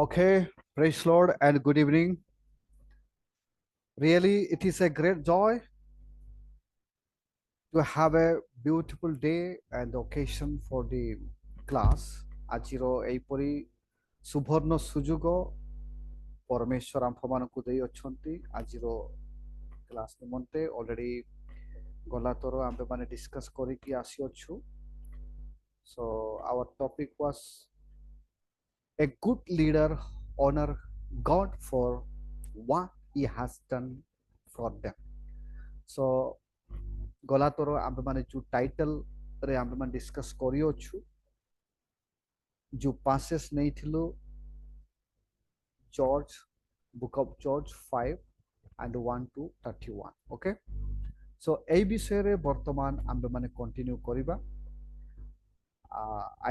Okay, praise Lord and good evening. Really, it is a great joy to have a beautiful day and the occasion for the class. ଆଜିର ଏହିପରି ସୁବର୍ଣ୍ଣ ସୁଯୋଗ ପରମେଶ୍ୱର ଆମ୍ଭମାନଙ୍କୁ ଦେଇ ଅଛନ୍ତି ଆଜିର କ୍ଲାସ୍ ନିମନ୍ତେ ଅଲରେଡି ଗଲା ଥର ଆମ୍ଭେମାନେ ଡିସ୍କସ୍ କରିକି ଆସିଅଛୁ. So our topic was a good leader honor God for what he has done for them. So ଗଲା ଥର ଆମ୍ଭେମାନେ ଯେଉଁ ଟାଇଟଲରେ ଆମ୍ଭେମାନେ ଡିସ୍କସ୍ କରିଅଛୁ ଯେଉଁ ପାସେସ୍ ନେଇଥିଲୁ George book of George 5 and 1 to 31. Okay, so এই বিষୟରେ ବର୍ତ୍ତମାନ ଆମ୍ଭେମାନେ କଣ୍ଟିନ୍ୟୁ କରିବା.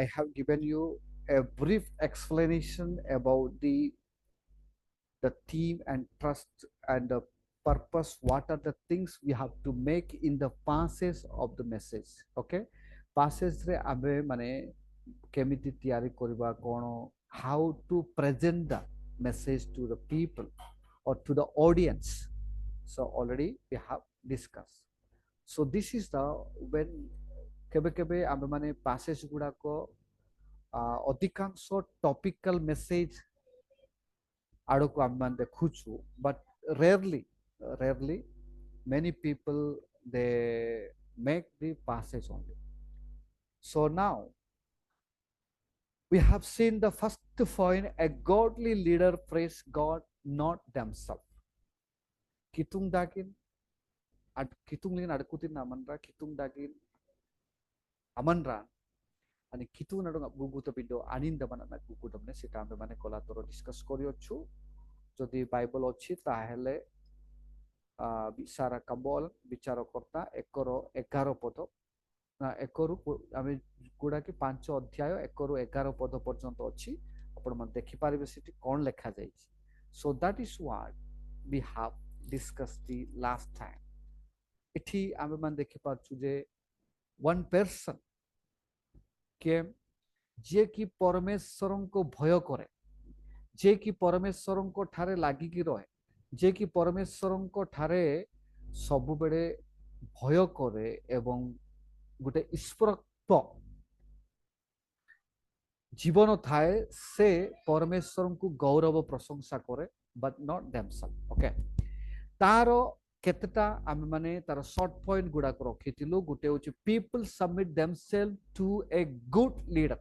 I have given you a brief explanation about the theme and trust and the purpose. What are the things we have to make in the passage of the message? Okay, passage रे आबे माने केमिति तैयारी करिबा कोन, how to present the message to the people or to the audience. So already we have discussed. So this is the when केबे केबे आबे माने passage गुडा को अधिकांश टॉपिकल मेसेज आड़को आम मान देखुछु, but rarely many people they make the passage only. So now we have seen the first point: a godly leader praise God, not themselves. Kitung dagin ad kitung lin adkutin namanra kitung dagin amanra ani kitung nadong guguto pido aninda banana gugutomne sita ambe mane kola toro discuss koriyochu. যদি Bible ଅଛି ତାହେଲେ ବିଚାର କବଲ ବିଚାରକର୍ତ୍ତା 1-11 ପଦ एकरु आमे गुडा कि 5 अध्याय 1-11 पद पर्यंत अछि. आपण मन देखि पारिबे सिटी कोन लेखा जाई. So that is what we have discussed the last time. इठी आमे मन देखि पाछु जे वन पर्सन के जे कि परमेश्वरन को भय करे, जे कि परमेश्वरन को ठारे लागि कि रहे, जे कि परमेश्वरन को ठारे सब बेले भय करे एवं गोटे ईश्वरत्व जीवन थाए से परमेश्वर को गौरव प्रशंसा करे, बट नॉट देमसेल्फ. ओके, तार केतेटा आमे माने तार शॉर्ट पॉइंट गुडा को रखिथिलु. गोटे होची people submit themselves to a good leader.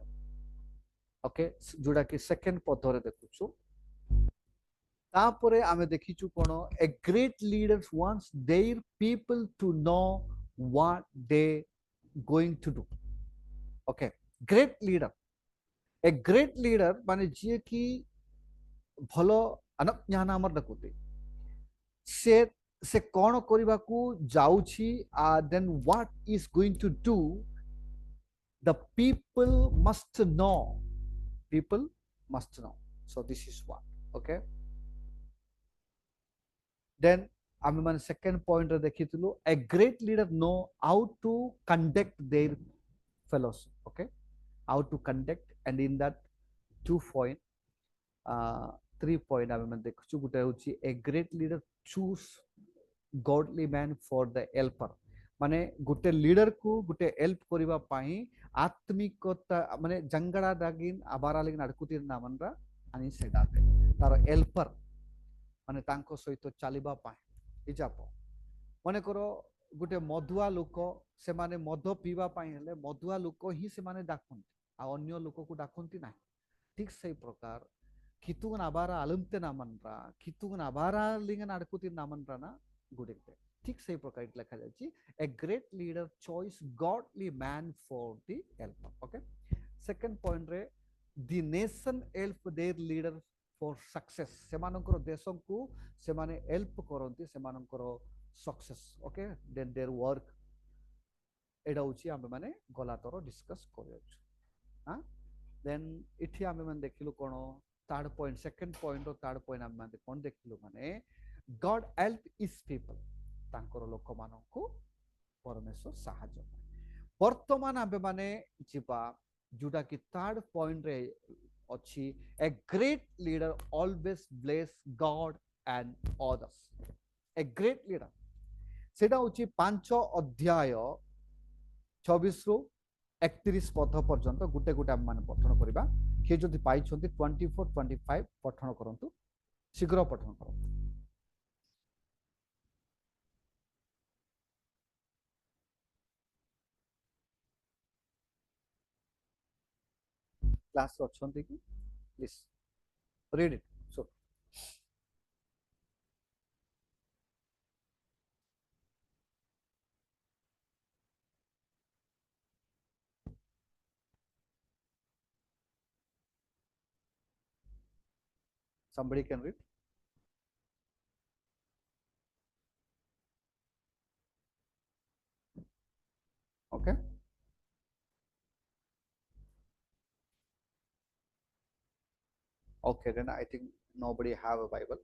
Okay, जोडा कि सेकंड पदरे देखुछु. तापरे आमे देखिछु कोन, a great leaders wants their people to know what they going to do. Okay, great leader, a great leader माने जे कि भलो अनज्ञान हमर दकुते से कोन करिबा को जाउछि, then what is going to do, the people must know. So this is what. Okay, then आमे माने second point रे देखितलु, a great leader know how to conduct their fellows. Okay, how to conduct, and in that 2 point 3 point आमे माने देखछु. गुटे होची a great leader choose godly man for the helper. माने गुटे leader को गुटे help करिबा पाई आत्मिकता माने जंगड़ा दागिन आबारा लेकिन अडकुतिर नामनरा अनि सेडाते तार हेल्पर माने तांको सहित चलिबा पाई इजाप. मने करो गुटे मधुआ लोक से माने मध पीवा पाई हेले मधुआ लोक ही से माने डाकन आ अन्य लोक को डाकंती ना. ठीक सही प्रकार कितुगन आबारा आलमते नामनरा कितुगन आबारा लिंगन अडकुतिर नामनरा ना गुडेते. ठीक सही प्रकार लिखा जायछि, a great leader choice godly man for the helper. Okay, second point रे the nation help their leader for success. सेमानकर देशम को सेमाने हेल्प करंती सेमानकर success. Okay, then their work एडा होछि आमे माने गला तरो डिस्कस करियछु. हां, देन इठी आमे माने देखिलु कोन थर्ड पॉइंट, सेकंड पॉइंट और थर्ड पॉइंट आमे माने कोन देखिलु माने गॉड हेल्प इज पीपल. तांकर लोक मानको परमेश्वर सहायता करे. वर्तमान आमे माने जिबा जोटा कि थर्ड पॉइंट रे ଅଛି a great leader always bless God and others. A great leader সেটা হচ্ছে 5 অধ্যায় 26 ରୁ 31 ପଦ ପର୍ଯ୍ୟନ୍ତ ଗୋଟେ ଗୋଟେ ଆମେ ମାନେ ପଠନ କରିବା। କିଏ ଯଦି ପାଇଛନ୍ତି 24 25 ପଠନ କରନ୍ତୁ, ଶୀଘ୍ର ପଠନ କରନ୍ତୁ। କ୍ଲାସ୍ ଅଛନ୍ତି କି? Please read it. So somebody can read. Okay. Okay, then I think nobody have a Bible.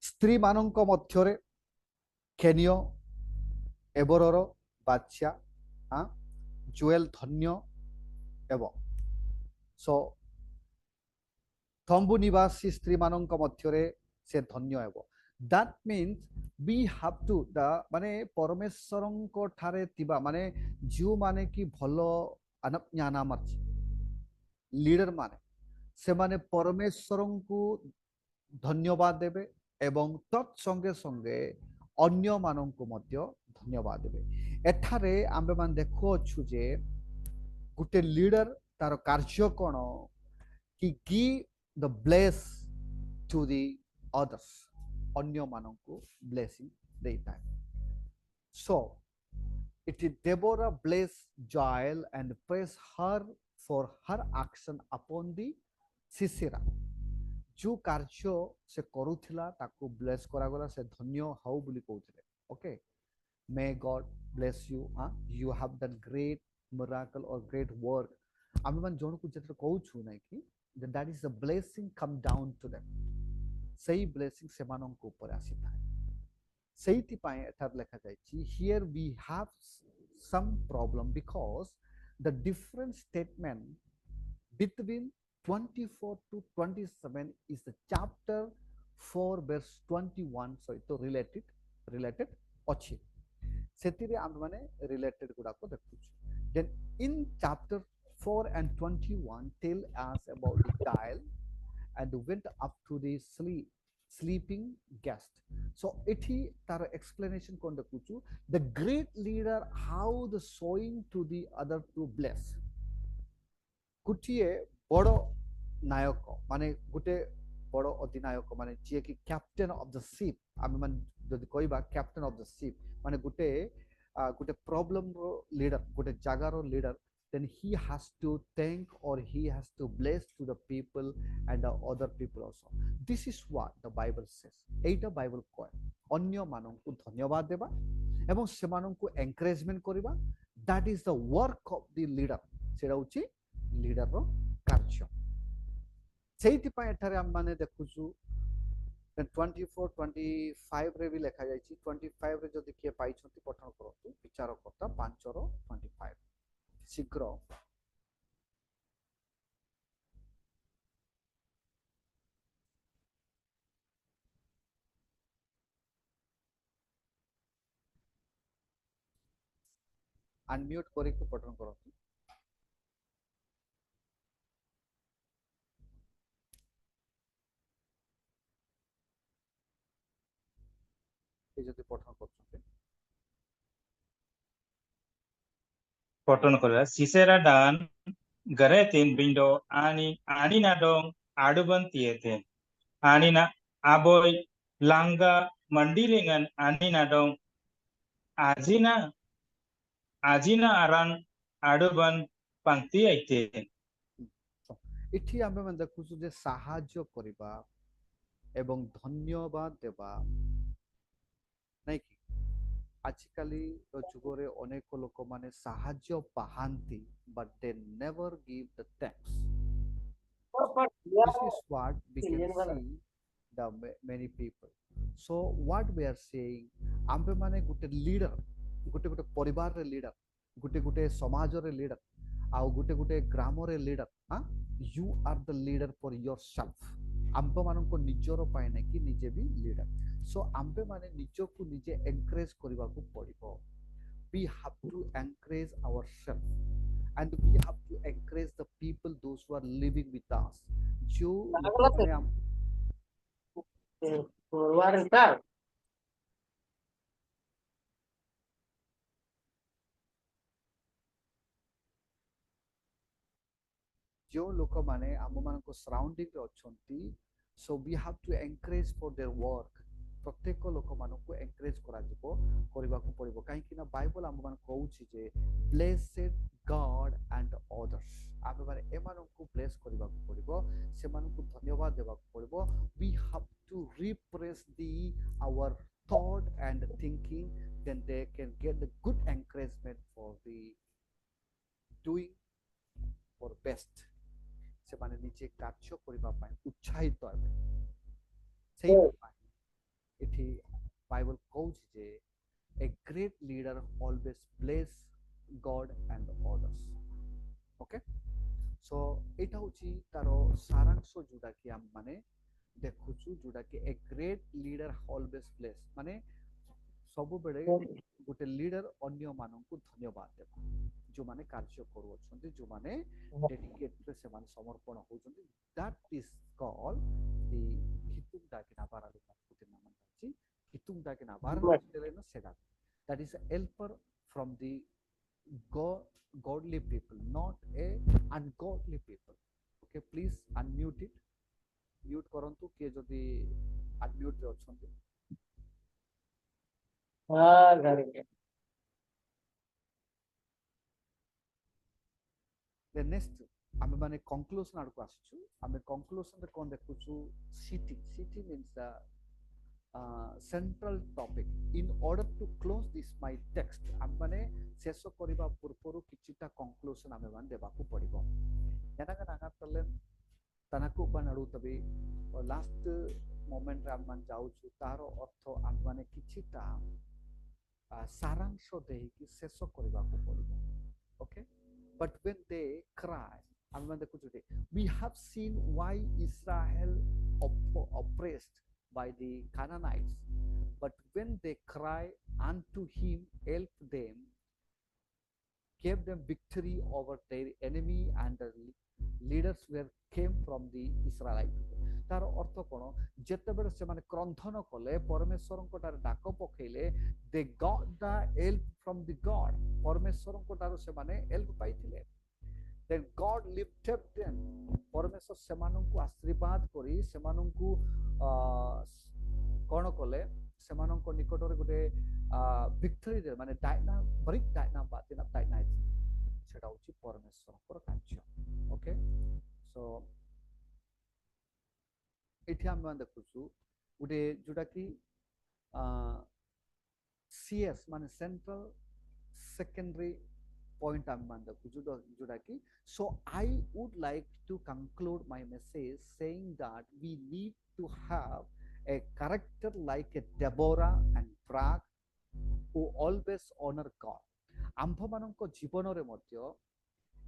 ସ୍ତ୍ରୀ ମାନଙ୍କ ମଧ୍ୟରେ କେନିୟ ଏବରର ବାଚ୍ୟା ଜୁଏଲ ଧନ୍ୟ ଏବଂ ସୋ ତମ୍ବୁ ନିବାସୀ ସ୍ତ୍ରୀ ମାନଙ୍କ ମଧ୍ୟରେ ସେ ଧନ୍ୟ ହେବ। that means we have to ମାନେ ପରମେଶ୍ୱରଙ୍କ ଠାରେ ଥିବା ମାନେ ଯେଉଁମାନେ କି ଭଲ ଲିଡର ମାନେ ସେମାନେ ପରମେଶ୍ୱରଙ୍କୁ ଧନ୍ୟବାଦ ଦେବେ ଏବଂ ତତ୍ ସଙ୍ଗେ ସଙ୍ଗେ ଅନ୍ୟମାନଙ୍କୁ ମଧ୍ୟ ଧନ୍ୟବାଦ ଦେବେ। ଏଠାରେ ଆମ୍ଭେମାନେ ଦେଖୁଅଛୁ ଯେ ଗୋଟେ ଲିଡର ତାର କାର୍ଯ୍ୟ କ'ଣ କି give the bless to the others, ଅନ୍ୟମାନଙ୍କୁ blessing ଦେଇଥାଏ। So it is Deborah bless Jael and praise her for her action upon the Sisera. जो कार्य से करूथिला ताको ब्लेस करागला से धन्य हाउ बोली कहउथिले। Okay, may God bless you, you have done great miracle और ग्रेट वर्क। आमे मन जोन को जत्र कहउछु नै कि that is the blessing come down to them, सही ब्लेसिंग से मानन को ऊपर आसी थाए। सेहिति पाए एथार लेखा जायछि here we have some problem because the different statement between 24 to 27 is the chapter 4 verse 21 सहित related अछि। सेतिरे हम माने related गुडा को देखुछु। Then in chapter 4 and 21 tell us about the child and went up to the sleeping guest. So ethi tar explanation kon देखुछु, the great leader how the sowing to the other to bless। गोटे बड़ नायक माने गोटे बड़ अधिनायक माने जे कि captain of the ship, आमे मान जदि कहबा कैप्टेन ऑफ द शिप माने गोटे गोटे प्रॉब्लम रो लीडर, गोटे जगार रो leader, then he has to thank or he has to bless to the people and the other people also. This is what the Bible says. Etah Bible कहे अन्य माननकु धन्यवाद देबा एवं सेमाननकु एनकरेजमेंट करबा, that is the work of the leader. सेटा होची leader रो कार्य। सेहिति पय एठारे हम माने देखुछु 24 25 रे भी लिखा जायछि। 25 रे जदि के पाइछथि पठन करथु विचार करता 5 रो 25 शीघ्र अनम्यूट करके पठन करथु। ए जदि पठन करछथि पठन करा सिसेरा dan garetin bindo anina dong aduban tiete anina aboy langa mandilingan anina dong ajina aran aduban pangti aite। इठी आमे मन देखुछु जे साहाय्य करिबा एवं धन्यवाद देबा नै कि आजकली जुगरे अनेक लोक माने साहाय्य पाहांती but they never give the thanks. This is what we can see the many people. So what we are saying, Ambe माने गुटे लीडर, गुटे परिवार रे लीडर, गुटे समाज रे लीडर, आउ गुटे ग्राम रे leader, You are the leader for yourself. आंबे माननको निजर पाए ना कि निजे भी लीडर. So आंबे माने निजो को निजे encourage करिबा को पड़िबो. We have to encourage ourselves, and we have to encourage the people those who are living with us. जो लोक माने जो लोक माने आम मानको सराउंडिंग रे अछंती. So we have to encourage for their work. प्रत्येक लोक मानको encourage करा जिवो करिबा को पड़िबो. काहे कि ना बाइबल आम मान कहउछि जे blessed God and others. आम माने ए मानको ब्लेस करिबा को पड़िबो, से मानको धन्यवाद देबा को पड़िबो. We have to repress our thought and thinking, then they can get the good encouragement for the doing for best. ସେମାନେ ନିଜେ କାର୍ଯ୍ୟ କରିବା ପାଇଁ ଉତ୍ସାହିତ ହେବେ. ସେଇଥିପାଇଁ ଏଠି ବାଇବଲ କହୁଛି ଯେ a great leader always bless God and others. Okay, so ଏଇଟା ହଉଛି ତାର ସାରାଂଶ ଯୋଉଟା କି ଆମେ ମାନେ ଦେଖୁଛୁ, ଯୋଉଟା କି a great leader always bless ମାନେ ସବୁବେଳେ ଗୋଟେ ଲିଡର ଅନ୍ୟ ମାନଙ୍କୁ ଧନ୍ୟବାଦ ଦେବା. ଯୋଉମାନେ କାର୍ଯ୍ୟ କରୁଅଛନ୍ତି, ଯୋଉମାନେ ଡେଡିକେଟରେ ସେମାନେ ସମର୍ପଣ ହଉଛନ୍ତି, that is called the hitung dagina baralu kuti naman ଅଛି. hitung dagina baralu telena seda, that is a helper from the godly people, not a ungodly people. Okay, please unmute it. mute କରନ୍ତୁ କିଏ ଯଦି unmute ରେ ଅଛନ୍ତି. The next ଆମେ ମାନେ conclusion ଆଡକୁ ଆସିଛୁ. ଆମେ conclusion ରେ କଣ ଦେଖୁଛୁ? city means the central topic. In order to close this my text, ଆମେ ମାନେ ଶେଷ କରିବା ପୂର୍ବରୁ କିଛିଟା conclusion ଆମେ ମାନେ ଦେବାକୁ ପଡିବ. ଏନାକା ନାକା ତଲେ ତନକୁ ବନଡୁତବି last moment ରେ ଆମେ ମାନେ ଯାଉଛୁ, ତାର ଅର୍ଥ ଆମେ ମାନେ କିଛିଟା ସାରାଂଶ ଦେଇକି ଶେଷ କରିବାକୁ ପଡିବ. Okay, but when they cry, we have seen why Israel oppressed by the Canaanites, but when they cry unto him, help them, gave them victory over their enemy, and the leaders were came from the Israelites. तार अर्थ कोन? जेतेबेले से माने क्रंथन कले, परमेश्वरଙ୍କ ठारे डाक पकेइले, they got the help from the God. परमेश्वरଙ୍କ ठारो से माने help पाइथिले. Then God lifted them. परमेश्वर सेमानंकु आशीर्वाद करी सेमानंकु कोन कले, सेमानंको निकटरे गोटे victory दे माने डायना ब्रिक डायना बातिना डायना सेटा होची परमेश्वरଙ୍କର କାର୍ଯ୍ୟ. ओके, सो एठी हम देखुछु गोटे जोटा कि CS माने central secondary point I'm so I would like to conclude my message saying that we need to have a character like a Deborah and Barak who always honor God. आंभ मानक जीवन रे मध्य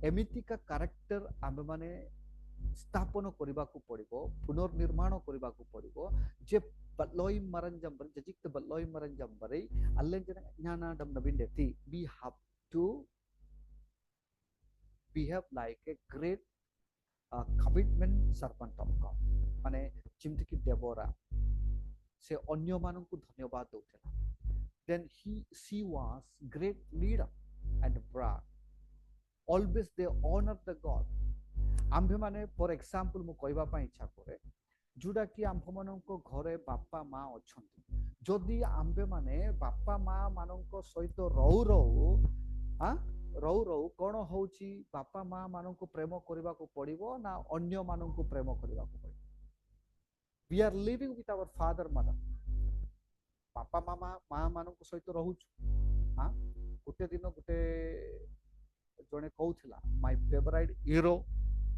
एमितिका character आंभ माने स्थापन करबा को पड़िबो, पुनर्निर्माण करबा को पड़िबो जे बल्लोई मरंजंबर जजिक बल्लोई मरंजंबरे अल्लेंजन ज्ञाना डम नबिंडेती. We have to behave like a great commitment servant of God. माने जिमति कि डेबोरा से अन्य मानक धन्यवाद दउथेला. Then she was great leader and Barak. Always they honor the God. आंभे माने फॉर एग्जांपल मु कहबा पई इच्छा करे, जोडा कि आंभ मानक घरे बापा मां अछंती. जदि आंभे माने बापा मां मानक सहित रहू रहू कौन हूँ बापा माँ मान को प्रेम करने को पड़ो ना अन्य मान को प्रेम करने को पड़ो. We are living with our father mother, बापा मामा माँ मान सहित रोच. हाँ, गोटे दिन गोटे जड़े कहला माय फेवराइट हीरो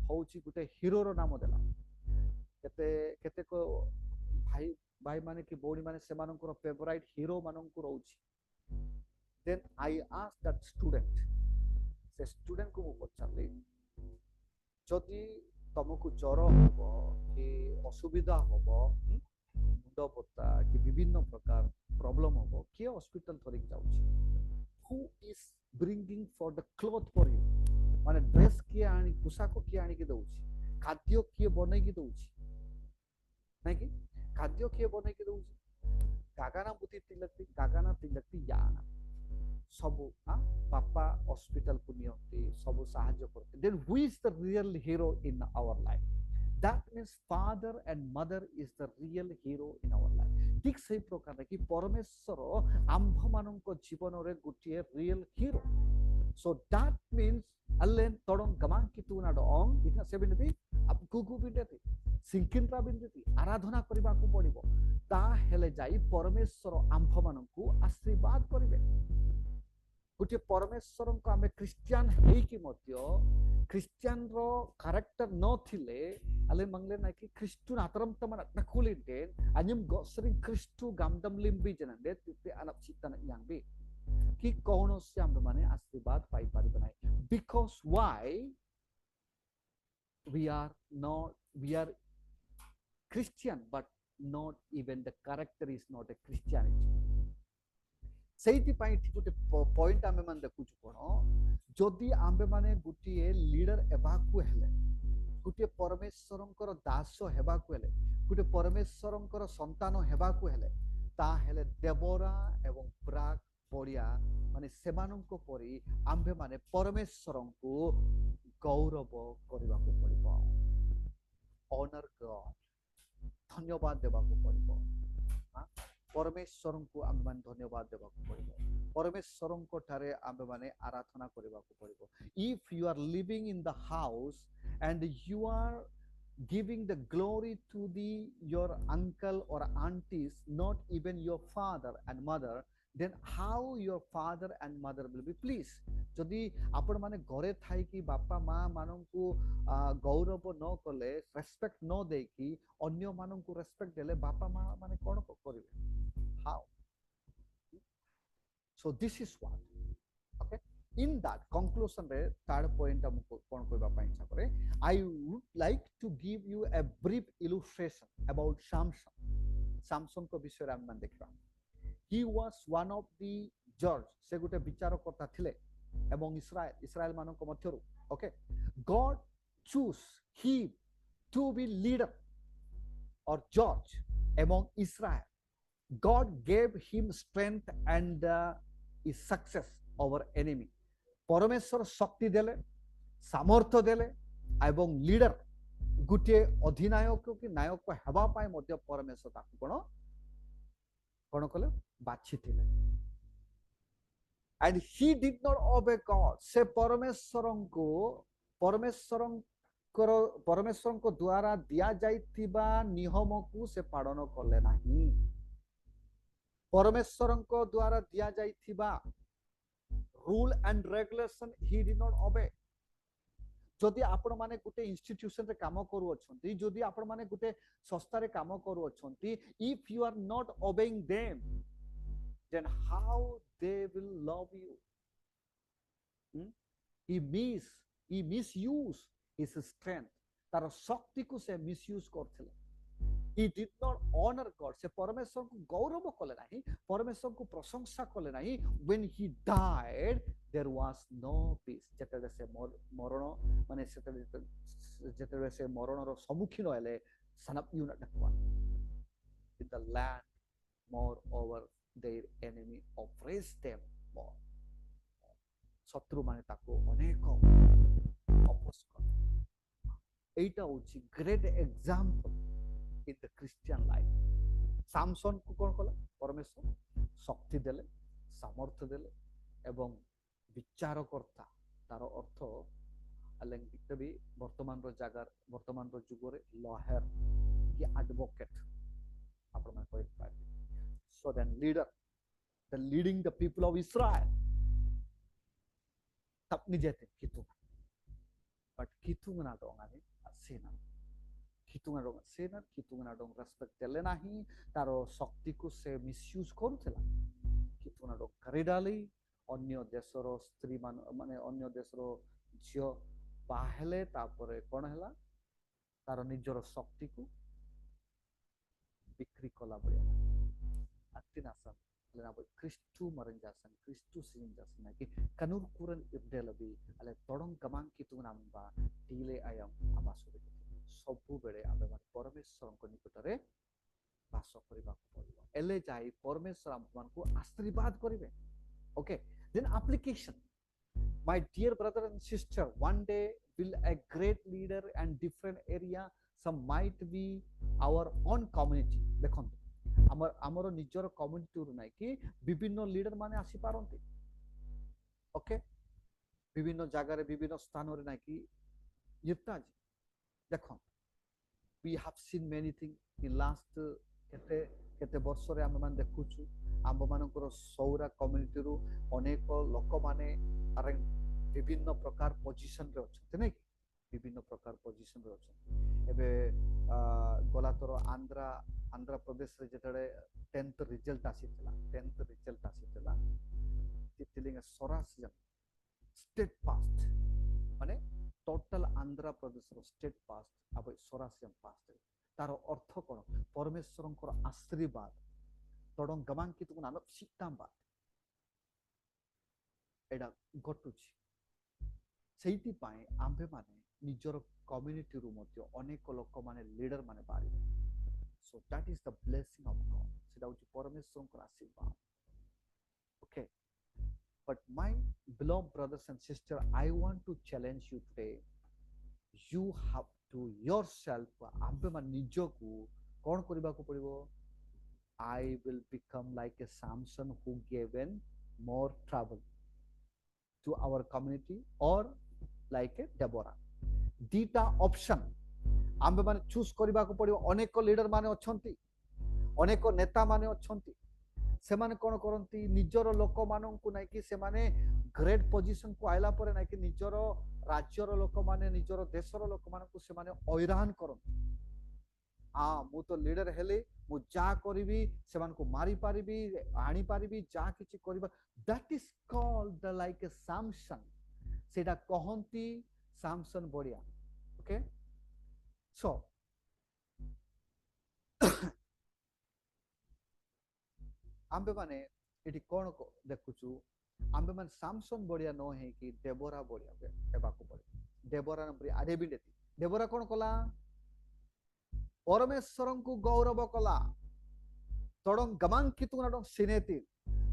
हूँ गोटे हीरो नाम देला. केते केते को भाई भाई माने कि भौणी माने से फेवराइट हीरो मान को रोच. Then I asked that student, से स्टूडेंट को पचारे जदि तुमको ज्वर हम कि असुविधा हम मुंड बता कि विभिन्न प्रकार प्रॉब्लम हम किए हॉस्पिटल धरिक जाउछि who is bringing for the cloth for you माने ड्रेस किए आनी पोशाक किए आनी के दउछि खाद्य किए बनै के दउछि नै कि खाद्य किए बनै के दउछि गागाना बुति तिलकती याना सबु बापा हॉस्पिटल को नियंती सबु साहाय्य करते then who is the real hero in our life that means father and mother is the real hero in our life ठीक सही प्रकार कि परमेश्वर आंभ मानक जीवन रे गुटिए real hero so that means allen todong gamang kituna dong itna sebinati ab gugu bindati सिंकिंत्रा बिंदती आराधना करबा को पड़िबो ता हेले जाई परमेश्वर आंभ मानकु आशीर्वाद करिवे गोटे परमेश्वर को आमे क्रिश्चियन हेई कि मध्य क्रिश्चियन रो कैरेक्टर न थिले अले मंगले ना कि क्रिस्टु नातरम तमन नकुलिंटेन अन्यम गोसरिं क्रिस्टु गामदम लिम्बी जनंदे तिते अनप चितन यांबे कि कौन से आमे माने आशीर्वाद पाई पारि बनाई because why we are Christian but not even the character is not a Christianity सेहिति पाई ठीक गोटे पॉइंट आमे मान देखुछु कोन जदि आमे माने गुटिए लीडर एबाकु हेले गुटिए परमेश्वरंकर दास हेबाकु हेले गुटे परमेश्वरंकर संतान हेबाकु हेले ता हेले देवरा एवं प्राक पड़िया माने सेमानंको परि आमे माने परमेश्वरंको गौरव करबाकु पड़िबो ऑनर गॉड धन्यवाद देबाकु पड़िबो परमेश्वर को आमे मान धन्यवाद देबाकु पड़िबो परमेश्वर को ठारे आमे माने आराधना करबाकु पड़िबो if you are living in the house and you are giving the glory to your uncle or aunties not even your father and mother then how your father and mother will be pleased जदि आपण माने घरे Thai कि बापा माँ मानन को गौरव न कले रेस्पेक्ट न दे कि अन्य मानन को रेस्पेक्ट देले बापा माँ माने कोन करिवे how so this is what okay in that conclusion re third point हमको कोन कहबा पई इच्छा करे I would like to give you a brief illustration about Samson को विषय रे हम देखबा he was one of the judge से गुटे विचारकर्ता थिले एवं इस्राएल मानक मध्यरु okay God choose him to be leader or judge among Israel God gave him strength and his success over enemy परमेश्वर शक्ति देले सामर्थ्य देले एवं लीडर गुटे अधिनायक कि नायक हेबा पाए मध्य परमेश्वर ताकु कोन कले बाछि थिले and he did not obey God से परमेश्वर को द्वारा दिया जाइतिबा नियम को से पालन करले नाही परमेश्वर को द्वारा दिया जाइतिबा rule and regulation he did not obey जदि आपण माने गुटे इंस्टीट्यूशन रे काम करू अछंती जदि आपण माने गुटे संस्था रे काम करू अछंती if you are not obeying them then how they will love you he misuse his strength तार शक्ति को से मिसयूज करथिले he did not honor God से परमेश्वर को गौरव कले नाही परमेश्वर को प्रशंसा कले नाही when he died there was no peace जेते से मरण माने जेते से मरण रो सम्मुखीन होले son of you not one in the land more over their enemy oppressed them more शत्रु माने ताको अनेक अपोज कर एटा होची great example in the Christian life Samson को कोन कला परमेश्वर शक्ति देले सामर्थ्य देले एवं विचारकर्ता तार अर्थ अलंकित भी वर्तमान रो जागर वर्तमान रो जुगरे लॉयर की एडवोकेट आपण मन कोइ पाइ so then leading the people of Israel तब निजेते कितु but कितु ना दोंगाने सेना कितुंगना डोंग रेस्पेक्ट देले नाही तारो शक्ति को से मिसयूज करूथला कितुंगना डोंग करिडाली अन्य देशरो स्त्री माने अन्य देशरो झियो बाहेले तापरे कोन हला तार निजर शक्ति को बिक्री कला बलिया अतिनासन लेना बोल क्रिस्टू मरन जासन क्रिस्टू सिंग जासन ना कि कनूर कुरन इब्देलबी अले तोडंग गमांग की तुम नामबा टीले आयम आबासुरे सबु बेले आबे मान परमेश्वर को निकटरे बास करिबा पड़िबो एले जाई परमेश्वर आम को आशीर्वाद करिवे okay then application my dear brother and sister one day will a great leader and different area some might be our own community देखंतु आमर निजर कम्युनिटी रु नाइ कि विभिन्न लीडर माने आसी पारंती ओके विभिन्न जगह रे विभिन्न स्थान रे नाइ कि युक्ताज देखो we have seen many things in last केते केते वर्ष रे हम मान देखुछु आम मानकर सौरा कम्युनिटी रु अनेक लोक माने अरे विभिन्न प्रकार पोजीशन रे अछि नै विभिन्न प्रकार पोजीशन रे अछि एबे गला तोर आंध्र प्रदेश रे जेतडे 10th रिजल्ट आसीतला 10th रिजल्ट आसीतला तितिलिंग सोरास जन स्टेट पास्ट माने टोटल आंध्र प्रदेश रो स्टेट पास्ट अब सोरास जन पास्ट तार अर्थ कोन परमेश्वरंकर आशीर्वाद तोडं गमांकित गुण आन सिक्तांबा एडा घटुछि सेहिति पाए आंबे माने निजर कम्युनिटी रु मध्ये अनेक लोक माने लीडर माने बारी so that is the blessing of God सेटा होछि परमेश्वरंकर आशीर्वाद okay but my beloved brothers and sisters I want to challenge you today you have to yourself आंबे मान निजको कोन करबा को पड़िबो I will become like a Samson who gave in more trouble to our community or like a Deborah. दीटा option आंबे माने choose करबा को पड़िबो अनेक लीडर माने अछंती अनेक नेता माने अछंती से माने कोन करंती निजर लोक मानन को नै कि से माने ग्रेट पोजीशन को आइला परे नै कि निजर राज्यर लोक माने निजर देशर लोक मान को से माने हैरान करंती हाँ मु तो लीडर हेले मु जा करिवि सेमान को मारी पारिबि आनी पारिबि जा किछि करबा that is called the like a Samson सेटा कहंती सैमसन बडिया ओके सो आंबे माने एटी कोन को देखुछु आंबे माने सैमसन बडिया न हे कि डेबोरा बडिया हेबा को पड़े डेबोरा नंबर आरे बिडेती डेबोरा कोन कला परमेश्वरं को गौरव कला तोडं गमांकित नाडं सिनेती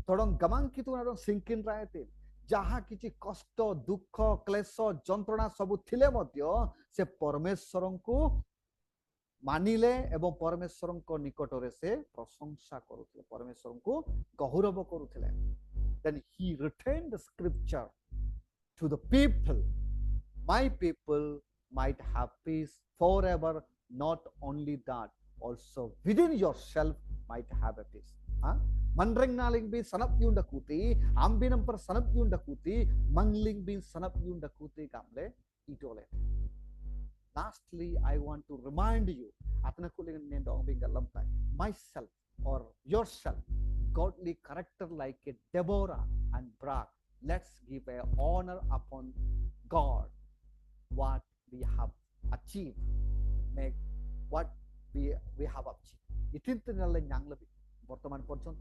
तोडं गमांकित नाडं सिंकिन रायती जहा किछि कष्ट दुख क्लेश जंत्रणा सब थिले मध्य से परमेश्वरं को मानिले एवं परमेश्वरं को निकट रे से प्रशंसा करूथिले परमेश्वरं को गौरव करूथिले then he written the scripture to the people my people might have peace forever not only that also within yourself might have a peace manreng naling bin sanap yunda kuti ambinam per sanap yunda kuti mangling bin sanap yunda kuti kamle itole lastly I want to remind you apna ko legen ne dong bin galam tai myself or yourself godly character like a Deborah and Barak let's give a honor upon God what we have achieved make what we have achieved इतिन्तनले न्यांगलबी वर्तमान पर्यंत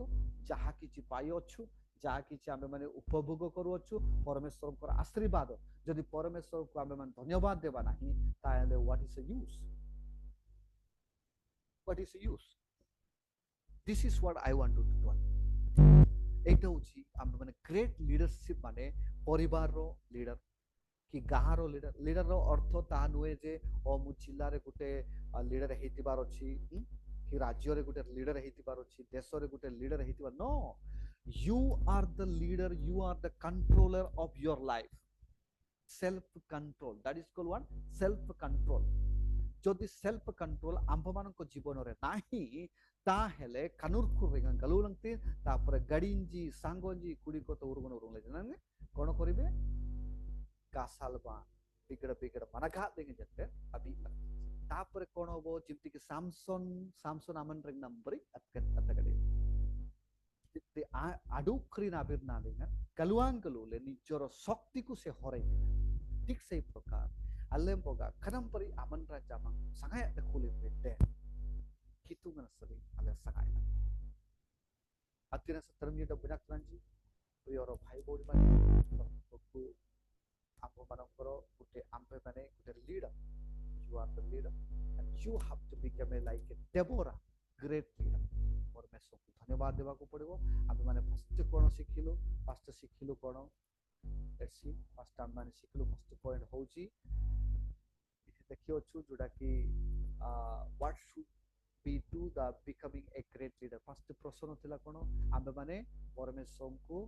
जहा किछि पाइ अछु जहा किछि आमे माने उपभोग करू अछु परमेश्वरकर आशीर्वाद जदि परमेश्वर को आमे माने धन्यवाद देबा नाही ताले what is the use this is what I want to do एटा होछि आमे माने ग्रेट लीडरशिप माने परिवार रो लीडर कि गाँव लीडर लीडर रो अर्थ ता नुए जे ओ मु जिल्ला रे गुटे लीडर हेतिबार अछि कि राज्य रे गुटे लीडर हेतिबार अछि देश रे गुटे लीडर हेतिबार no you are the leader you are the controller of your life self control that is called what self control जदि सेल्फ कंट्रोल आंभ मान को जीवन रे नाही ता हेले कानूर खुरेगा गलुलंती तापर गडिंजी सांगोंजी कुडी को तो उरुगन उरुले जने कोन करिवे कासालबा बिगड़ बिगड़ मनघा देंगे जते अभी तापर कोन होबो जिमति के सामसन आमन रंग नंबरी अतगडे ते आडुक्री नाबिर ना देंगे कलुआंगलुले निजर शक्ति को से हरै ठीक से प्रकार alam boga kanam pari aman ra jamang sangai at kulit bete hitungan sering ala sangai atina sa term yun banyak tranji priyor bhai bodi man toku ambo manongkoro gute ampe mane gute leader you are the leader and you have to become a like a Deborah great leader परमेश्वर को धन्यवाद देवा को पड़िबो आमे माने first कोन सिखिलु फर्स्ट सिखिलु कोन लेट्स सी फर्स्ट आमे माने सिखिलु फर्स्ट पॉइंट होची देखियो छु जोडा कि what should be to the becoming a great leader first प्रश्न थिला कोन आमे माने परमेश्वर को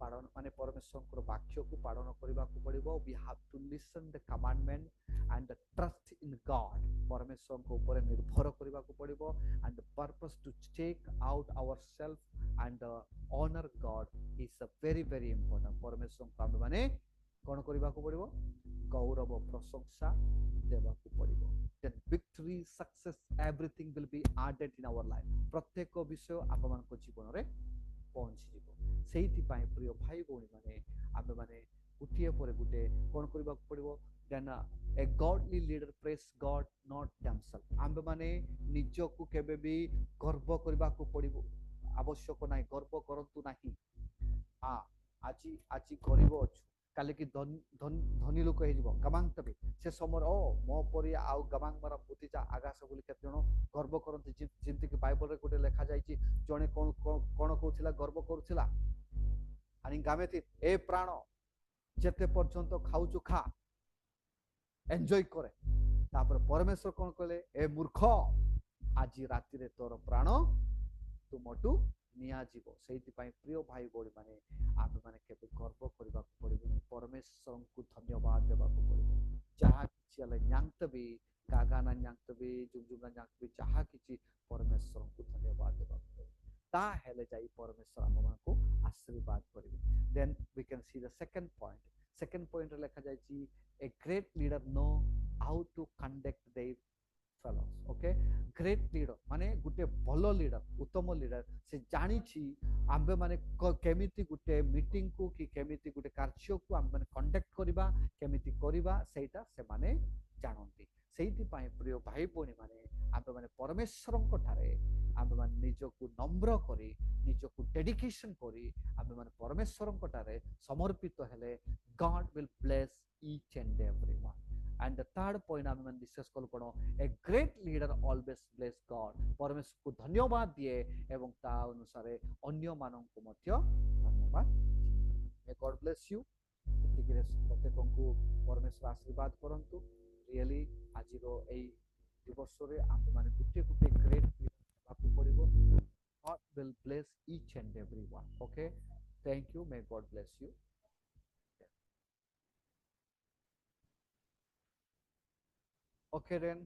पालन माने परमेश्वर वाक्य को पालन करबा को पड़िबो we have to listen the commandment and trust in God परमेश्वर को ऊपर निर्भर करबा को पड़िबो and purpose to take out our self and honour God is a very very important परमेश्वर को हम माने कोन करबा को पड़िबो गौरव प्रशंसा देबा को पड़िबो then victory success everything will be added in our life प्रत्येक विषय आप मान को जीवन रे पहुंची जीवो सेहिति पाए प्रिय भाई भौणी माने आमे माने गुटिए परे गुटे कोन करबा पड़िबो then a godly leader praise God not themselves आमे माने निजो को केबे भी गर्व करबा को पड़िबो आवश्यक नाही गर्व करंतु नाही आ आजी आजी गरीब अछु काले की धनी लोक हे जीवो गमांग तबे से समर ओ मो परी आउ गमांग मरा भूतिजा आगास बोली केते जण गर्व करंती जिंति कि बाइबल रे गुटे लेखा जाईची जणे कोन कोन कहउथिला गर्व करूथिला आणि गामे थी ए प्राण जेते पर्यंत खाउछु खा एन्जॉय करे तापर परमेश्वर कोन कहले ए मूर्ख आजी राति रे तोर प्राण तुमटू निया जीव सेहिति पाई प्रिय भाई बोली माने आप माने केबे गर्व करबा पड़िबो परमेश्वर को धन्यवाद देबा को पड़िबो जहा किछि अले न्यांगतबे गागाना न्यांगतबे जुमजुमना न्यांगतबे जहा किछि परमेश्वर को धन्यवाद देबा को ता हेले जाई परमेश्वर हम को आशीर्वाद करिबे then we can see the second point लेखा जाईची a great leader know how to conduct their fellows okay great leader माने गुटे भलो लीडर उत्तम लीडर से जानी छी आंबे माने केमिति गुटे मीटिंग को कि केमिति गुटे कार्य को आंबे माने कंडक्ट करिबा केमिति करिबा सेटा से माने जानंती सेहिति पाए प्रिय भाई बोनी माने आंबे माने परमेश्वर को ठारे आंबे माने निजो को नम्र करी निजो को डेडिकेशन करी आंबे माने परमेश्वर को ठारे समर्पित हेले God will bless each and everyone and the third point आमे मन डिस्कस कल कोन a great leader always bless God परमेश्वर को धन्यवाद दिए एवं ता अनुसार अन्य मानन को मध्य धन्यवाद मे गॉड ब्लेस यू एतिके प्रत्येक को परमेश्वर आशीर्वाद करंतु रियली आज रो एई दिवस रे आमे माने गुटे गुटे ग्रेट लीडर आपको पड़िबो God will bless each and everyone okay thank you may God bless you okay then